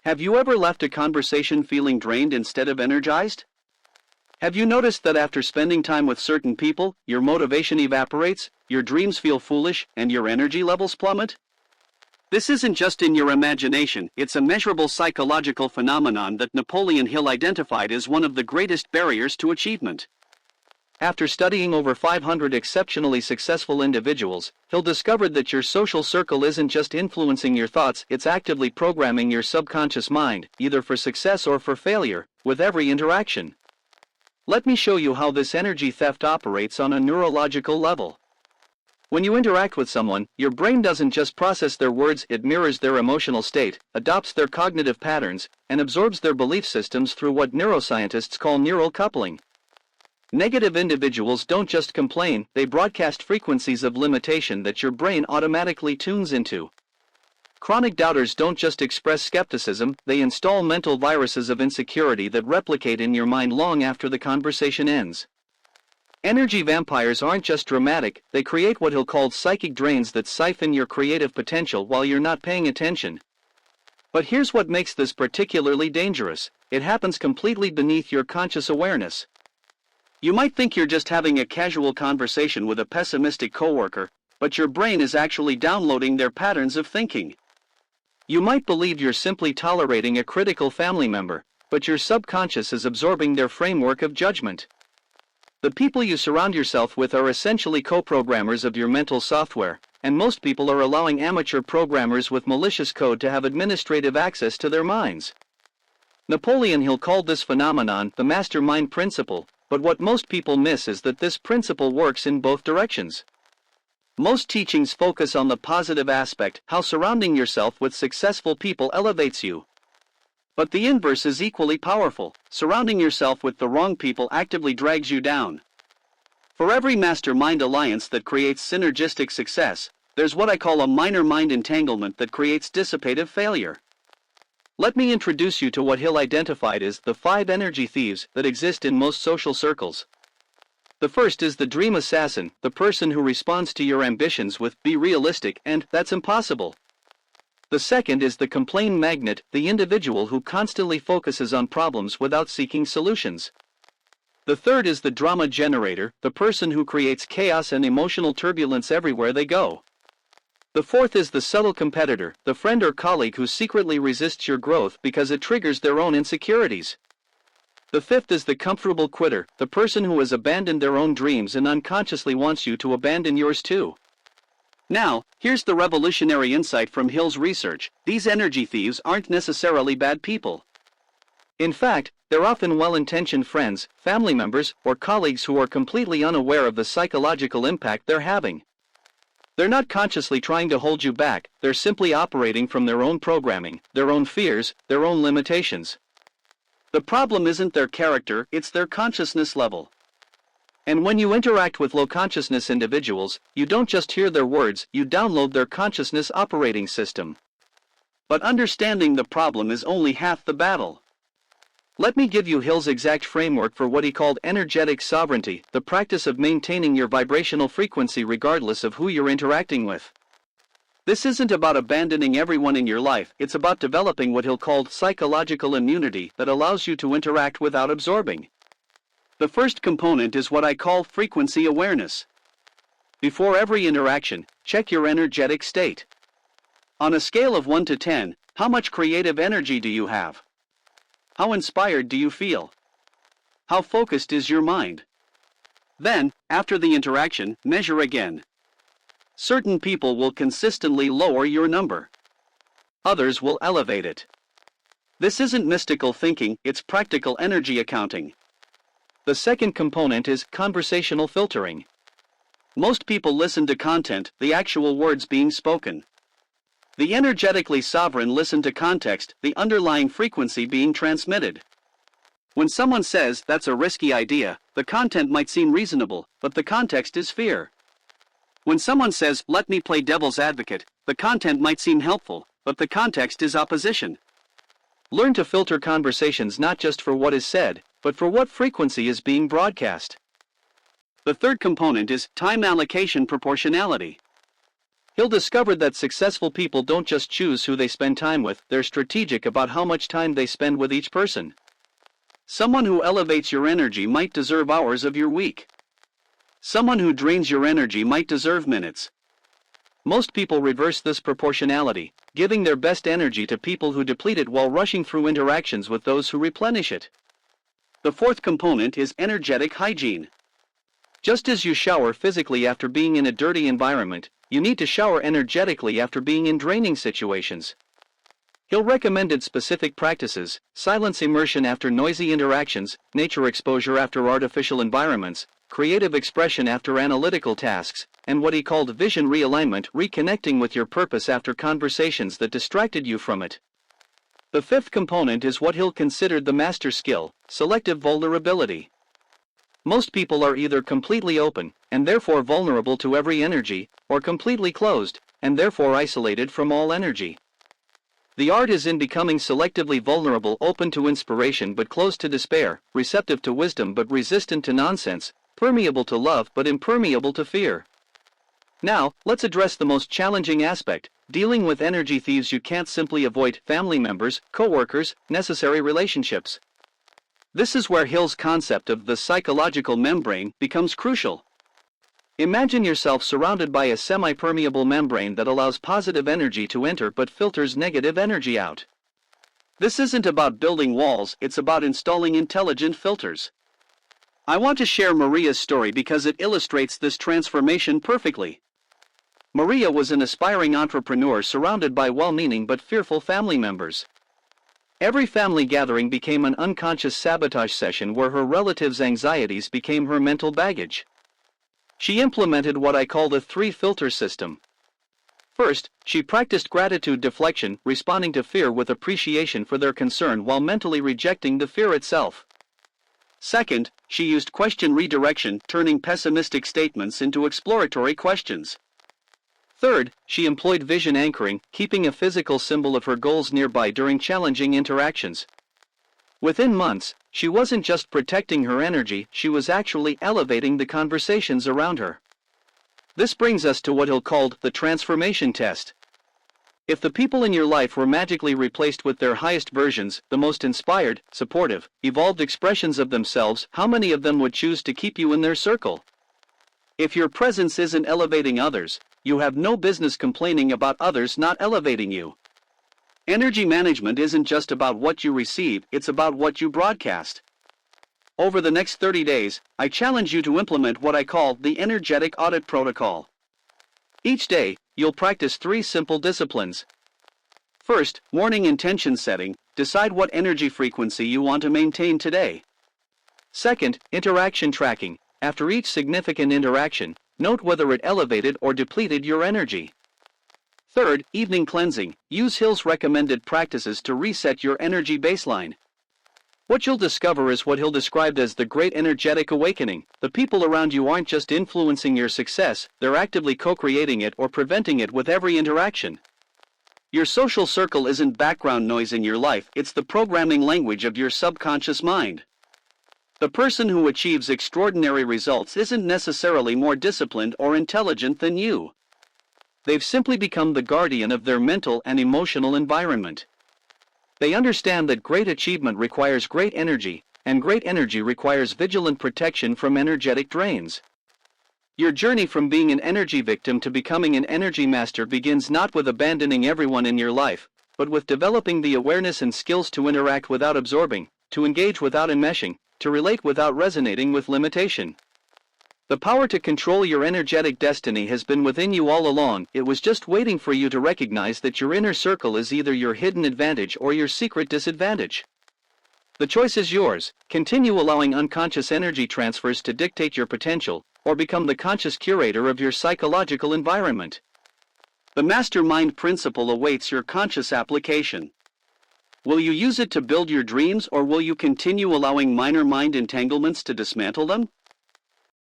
Have you ever left a conversation feeling drained instead of energized? Have you noticed that after spending time with certain people, your motivation evaporates, your dreams feel foolish, and your energy levels plummet? This isn't just in your imagination, it's a measurable psychological phenomenon that Napoleon Hill identified as one of the greatest barriers to achievement. After studying over 500 exceptionally successful individuals, Hill discovered that your social circle isn't just influencing your thoughts, it's actively programming your subconscious mind, either for success or for failure, with every interaction. Let me show you how this energy theft operates on a neurological level. When you interact with someone, your brain doesn't just process their words, it mirrors their emotional state, adopts their cognitive patterns, and absorbs their belief systems through what neuroscientists call neural coupling. Negative individuals don't just complain, they broadcast frequencies of limitation that your brain automatically tunes into. Chronic doubters don't just express skepticism, they install mental viruses of insecurity that replicate in your mind long after the conversation ends. Energy vampires aren't just dramatic, they create what Hill called psychic drains that siphon your creative potential while you're not paying attention. But here's what makes this particularly dangerous: it happens completely beneath your conscious awareness. You might think you're just having a casual conversation with a pessimistic coworker, but your brain is actually downloading their patterns of thinking. You might believe you're simply tolerating a critical family member, but your subconscious is absorbing their framework of judgment. The people you surround yourself with are essentially co-programmers of your mental software, and most people are allowing amateur programmers with malicious code to have administrative access to their minds. Napoleon Hill called this phenomenon the mastermind principle, but what most people miss is that this principle works in both directions. Most teachings focus on the positive aspect, how surrounding yourself with successful people elevates you. But the inverse is equally powerful: surrounding yourself with the wrong people actively drags you down. For every mastermind alliance that creates synergistic success, there's what I call a minor mind entanglement that creates dissipative failure. Let me introduce you to what Hill identified as the 5 energy thieves that exist in most social circles. The first is the dream assassin, the person who responds to your ambitions with "be realistic" and "that's impossible." The second is the complaint magnet, the individual who constantly focuses on problems without seeking solutions. The third is the drama generator, the person who creates chaos and emotional turbulence everywhere they go. The fourth is the subtle competitor, the friend or colleague who secretly resists your growth because it triggers their own insecurities. The fifth is the comfortable quitter, the person who has abandoned their own dreams and unconsciously wants you to abandon yours too. Now, here's the revolutionary insight from Hill's research: these energy thieves aren't necessarily bad people. In fact, they're often well-intentioned friends, family members, or colleagues who are completely unaware of the psychological impact they're having. They're not consciously trying to hold you back, they're simply operating from their own programming, their own fears, their own limitations. The problem isn't their character, it's their consciousness level. And when you interact with low-consciousness individuals, you don't just hear their words, you download their consciousness operating system. But understanding the problem is only half the battle. Let me give you Hill's exact framework for what he called energetic sovereignty, the practice of maintaining your vibrational frequency regardless of who you're interacting with. This isn't about abandoning everyone in your life, it's about developing what Hill called psychological immunity that allows you to interact without absorbing. The first component is what I call frequency awareness. Before every interaction, check your energetic state. On a scale of 1 to 10, how much creative energy do you have? How inspired do you feel? How focused is your mind? Then, after the interaction, measure again. Certain people will consistently lower your number. Others will elevate it. This isn't mystical thinking, it's practical energy accounting. The second component is conversational filtering. Most people listen to content, the actual words being spoken. The energetically sovereign listen to context, the underlying frequency being transmitted. When someone says, "that's a risky idea," the content might seem reasonable, but the context is fear. When someone says, "let me play devil's advocate," the content might seem helpful, but the context is opposition. Learn to filter conversations not just for what is said, but for what frequency is being broadcast. The third component is time allocation proportionality. He'll discover that successful people don't just choose who they spend time with, they're strategic about how much time they spend with each person. Someone who elevates your energy might deserve hours of your week. Someone who drains your energy might deserve minutes. Most people reverse this proportionality, giving their best energy to people who deplete it while rushing through interactions with those who replenish it. The fourth component is energetic hygiene. Just as you shower physically after being in a dirty environment, you need to shower energetically after being in draining situations. He'll recommended specific practices: silence immersion after noisy interactions, nature exposure after artificial environments, creative expression after analytical tasks, and what he called vision realignment, reconnecting with your purpose after conversations that distracted you from it. The fifth component is what he'll consider the master skill: selective vulnerability. Most people are either completely open, and therefore vulnerable to every energy, or completely closed, and therefore isolated from all energy. The art is in becoming selectively vulnerable, open to inspiration but closed to despair, receptive to wisdom but resistant to nonsense, permeable to love but impermeable to fear. Now, let's address the most challenging aspect: dealing with energy thieves you can't simply avoid: family members, co-workers, necessary relationships. This is where Hill's concept of the psychological membrane becomes crucial. Imagine yourself surrounded by a semi-permeable membrane that allows positive energy to enter but filters negative energy out. This isn't about building walls, it's about installing intelligent filters. I want to share Maria's story because it illustrates this transformation perfectly. Maria was an aspiring entrepreneur surrounded by well-meaning but fearful family members. Every family gathering became an unconscious sabotage session where her relatives' anxieties became her mental baggage. She implemented what I call the 3-filter system. First, she practiced gratitude deflection, responding to fear with appreciation for their concern while mentally rejecting the fear itself. Second, she used question redirection, turning pessimistic statements into exploratory questions. Third, she employed vision anchoring, keeping a physical symbol of her goals nearby during challenging interactions. Within months, she wasn't just protecting her energy, she was actually elevating the conversations around her. This brings us to what Hill called the transformation test. If the people in your life were magically replaced with their highest versions, the most inspired, supportive, evolved expressions of themselves, how many of them would choose to keep you in their circle? If your presence isn't elevating others, you have no business complaining about others not elevating you. Energy management isn't just about what you receive, it's about what you broadcast. Over the next 30 days, I challenge you to implement what I call the energetic audit protocol. Each day, you'll practice 3 simple disciplines. First, morning intention setting: decide what energy frequency you want to maintain today. Second, interaction tracking: after each significant interaction, note whether it elevated or depleted your energy. Third, evening cleansing: use Hill's recommended practices to reset your energy baseline. What you'll discover is what Hill described as the Great Energetic Awakening. The people around you aren't just influencing your success, they're actively co-creating it or preventing it with every interaction. Your social circle isn't background noise in your life, it's the programming language of your subconscious mind. The person who achieves extraordinary results isn't necessarily more disciplined or intelligent than you. They've simply become the guardian of their mental and emotional environment. They understand that great achievement requires great energy, and great energy requires vigilant protection from energetic drains. Your journey from being an energy victim to becoming an energy master begins not with abandoning everyone in your life, but with developing the awareness and skills to interact without absorbing, to engage without enmeshing, to relate without resonating with limitation. The power to control your energetic destiny has been within you all along, it was just waiting for you to recognize that your inner circle is either your hidden advantage or your secret disadvantage. The choice is yours: continue allowing unconscious energy transfers to dictate your potential, or become the conscious curator of your psychological environment. The mastermind principle awaits your conscious application. Will you use it to build your dreams, or will you continue allowing minor mind entanglements to dismantle them?